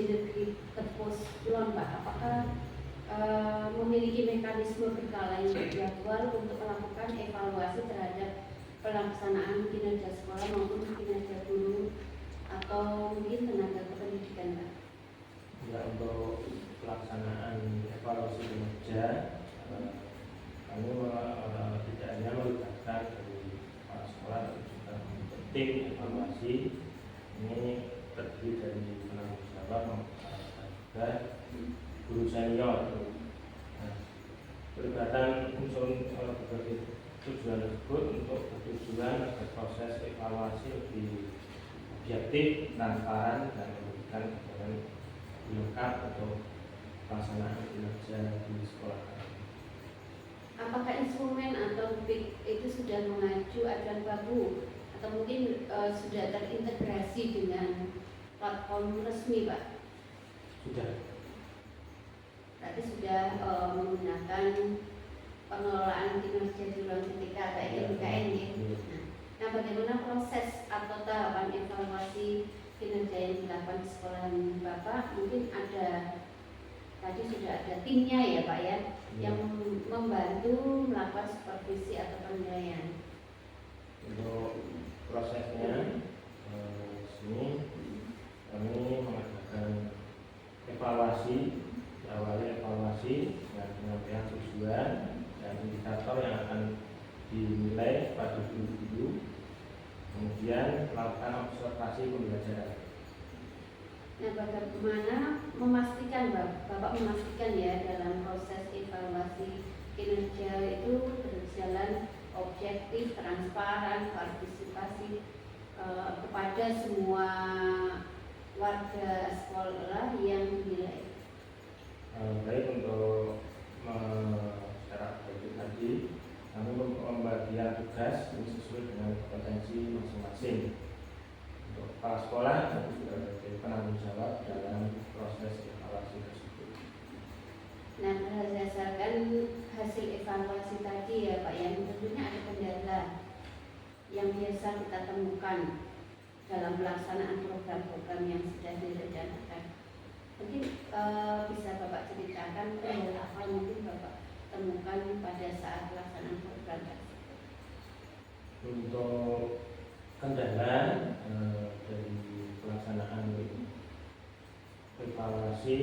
SD Negeri Tepus Kulon Pak, apakah memiliki mekanisme berkala yang jadwal untuk melakukan evaluasi terhadap pelaksanaan kinerja sekolah maupun kinerja guru atau mungkin tenaga kependidikan Pak? Ya, untuk pelaksanaan evaluasi kinerja kami tidak hanya melibatkan dari kepala sekolah, tapi juga penting evaluasi ini terdiri dari penanggung jawab dan juga guru senior. Nah, pelibatan unsur berbagai tujuan tersebut untuk bertujuan agar proses evaluasi lebih objektif, transparan, dan memberikan gambaran lengkap untuk pelaksanaan kinerja di sekolah kami. Apakah instrumen atau BIK itu sudah mengacu acuan baku atau mungkin sudah terintegrasi dengan platform resmi Pak? Sudah. Berarti sudah menggunakan pengelolaan kinerja di ruang ketika atau IKN ya. Nah, bagaimana proses atau tahapan evaluasi kinerja yang dilakukan di sekolah Bapak? Mungkin ada tadi sudah ada timnya ya Pak ya, yang membantu melakukan supervisi atau penilaian. Untuk prosesnya sini kami mengadakan evaluasi, awalnya evaluasi dengan penyampaian tujuan dan indikator yang akan dinilai pada guru-guru, kemudian melakukan observasi pembelajaran. Nah, bagaimana memastikan Bapak memastikan ya dalam proses evaluasi kinerja itu berjalan objektif, transparan, partisipasi kepada semua warga sekolah yang dinilai. Baik, untuk secara objektif tadi kami membagikan tugas ini sesuai dengan kompetensi masing-masing. Untuk kepala sekolah itu sudah menjadi penanggung jawab dalam proses evaluasi tersebut. Nah, berdasarkan hasil evaluasi tadi ya Pak, yang tentunya ada kendala yang biasa kita temukan dalam pelaksanaan program-program yang sudah direncanakan. Mungkin bisa Bapak ceritakan kendala apa mungkin Bapak temukan pada saat pelaksanaan program tersebut. Untuk kendala dari pelaksanaan evaluasi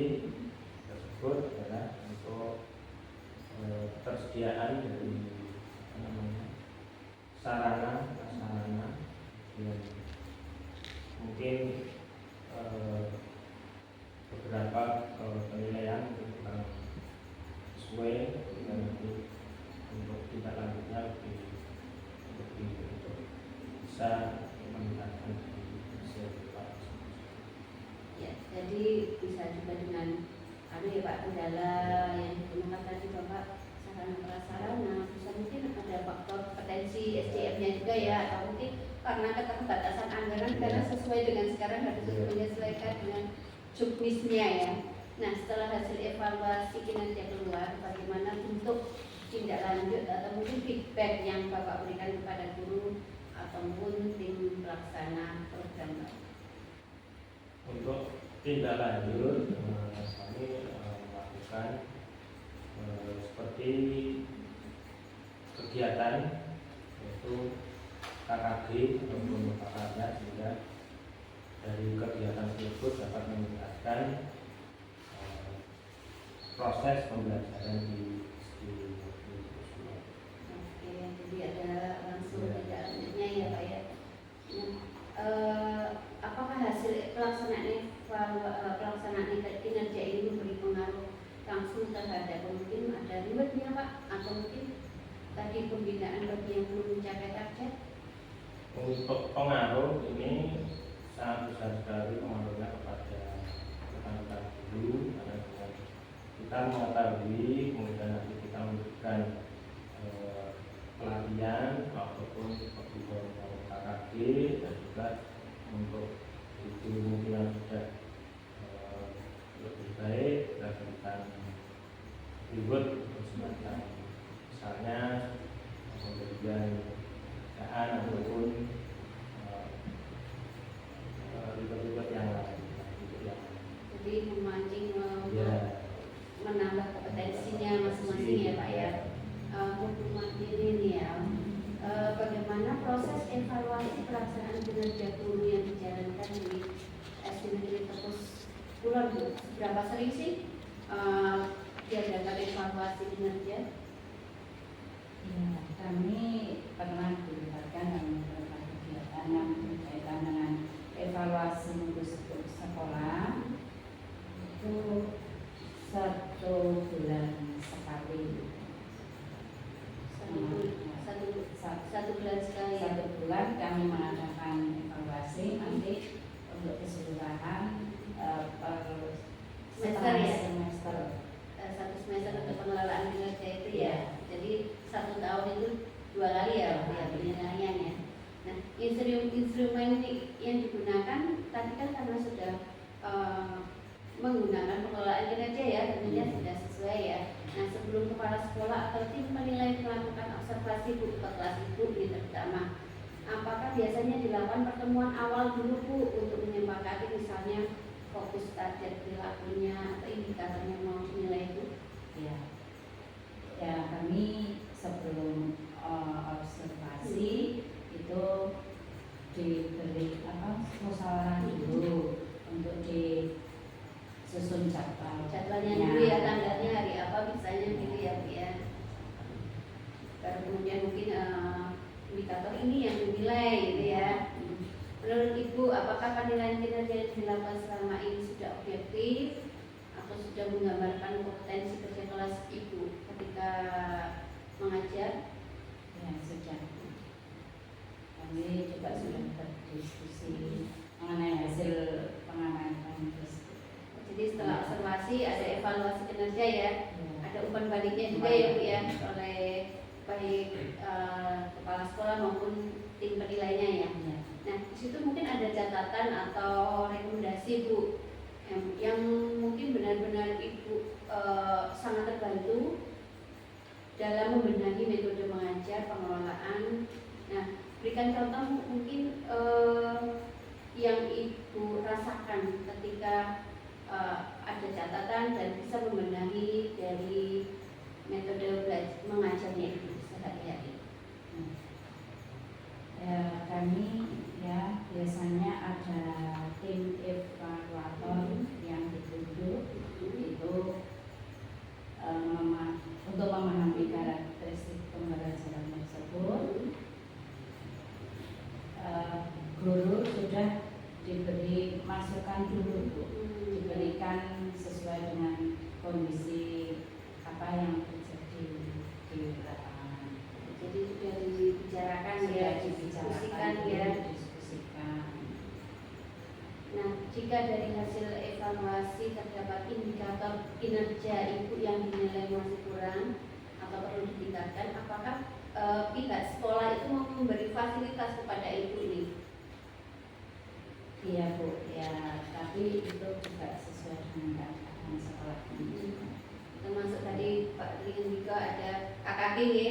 tersebut adalah untuk ketersediaan dari sarana prasarana yang mungkin beberapa penilaian kurang sesuai dengan untuk tindak lanjutnya lebih untuk bisa meningkatkan hasil evaluasi. Ya, jadi bisa juga dengan ya Pak, kendala yang ditemukan tadi Bapak sarana prasarana, bisa mungkin ada faktor potensi SDM-nya juga ya, atau mungkin karena keterbatasan anggaran karena sesuai dengan sekarang harus menyesuaikan dengan juknisnya ya. Nah, setelah hasil evaluasi kinerja keluar, bagaimana bentuk tindak lanjut atau mungkin feedback yang Bapak berikan kepada guru ataupun tim pelaksana program Pak? Untuk tindak lanjut kami melakukan seperti kegiatan yaitu KKG ataupun prakarya, sehingga dari kegiatan tersebut dapat meningkatkan proses pembelajaran di sekolah. Oke, jadi ada langsung tindak lanjutnya ya Pak ya. Apakah hasil pelaksanaan kinerja ini memberi pengaruh langsung terhadap mungkin ada rewardnya Pak, atau mungkin tadi pembinaan bagi yang belum mencapai target? Untuk pengaruh ini sangat besar sekali pengaruhnya kepada rekan-rekan guru, karena kita mengetahui kemudian nanti kita memberikan pelatihan ataupun seperti KKG, dan juga untuk itu mungkin yang sudah lebih baik kita berikan reward untuk semacam misalnya pemberian pekerjaan ataupun reward yang lain. Jadi SD Negeri Tepus Kulon Bu, berapa sering sih diadakan evaluasi kinerja? Ya, kami pernah dilibatkan dalam beberapa kegiatan yang berkaitan dengan evaluasi mutu sekolah itu 1 bulan sekali. Satu bulan sekali. 1 bulan kami mengadakan evaluasi nanti untuk keseluruhan per Semester ya? semester. Satu semester untuk pengelolaan kinerja itu ya. Ya. Jadi 1 tahun itu 2 kali ya, ya penilaian ya. Nah, instrumen yang digunakan tadi kan karena sudah menggunakan pengelolaan kinerja ya, tentunya sudah sesuai ya. Nah, sebelum kepala sekolah atau tim penilai melakukan observasi Bu ke kelas Ibu ini terutama, apakah biasanya dilakukan pertemuan awal dulu Bu untuk menyepakati misalnya fokus target perilakunya atau indikatornya mau dinilai Bu? Ya, ya kami sebelum observasi itu diberi musyawarah dulu untuk disusun Jadwalnya dulu ya, tanggalnya hari apa misalnya gitu ya Bu ya. Baru kemudian mungkin indikator ini yang dinilai gitu ya. Menurut Ibu, apakah penilaian kinerja yang dilakukan selama ini sudah objektif atau sudah menggambarkan kompetensi kerja kelas Ibu ketika mengajar? Ya, sudah. Kami juga sudah berdiskusi mengenai hasil pengamatan tersebut. Jadi setelah observasi ada evaluasi kinerja ya, Ya. ada umpan baliknya juga ya Bu ya oleh baik kepala sekolah maupun tim penilainya ya. Ya. Nah, di situ mungkin ada catatan atau rekomendasi Bu yang mungkin benar-benar Ibu sangat terbantu dalam membenahi metode mengajar pengelolaan. Nah, berikan contoh mungkin yang Ibu rasakan ketika ada catatan dan bisa membenahi dari metode mengajarnya Ibu sehari-hari. Ya, kami ya biasanya ada tim evaluator yang ditunjuk itu untuk memahami karakteristik pembelajaran tersebut. Guru sudah diberi masukan dulu Bu, diberikan sesuai dengan kondisi apa yang terjadi di lapangan. Jadi sudah dibicarakan ya, didiskusikan ya. Didiskusikan. Nah, jika dari hasil evaluasi terdapat indikator kinerja Ibu yang dinilai masih kurang atau perlu ditingkatkan, apakah pihak sekolah itu mau memberi fasilitas kepada Ibu ini? Iya Bu, ya tapi itu juga sesuai dengan keadaan sekolah ini. Termasuk tadi Pak Ringin juga ada KKG ya,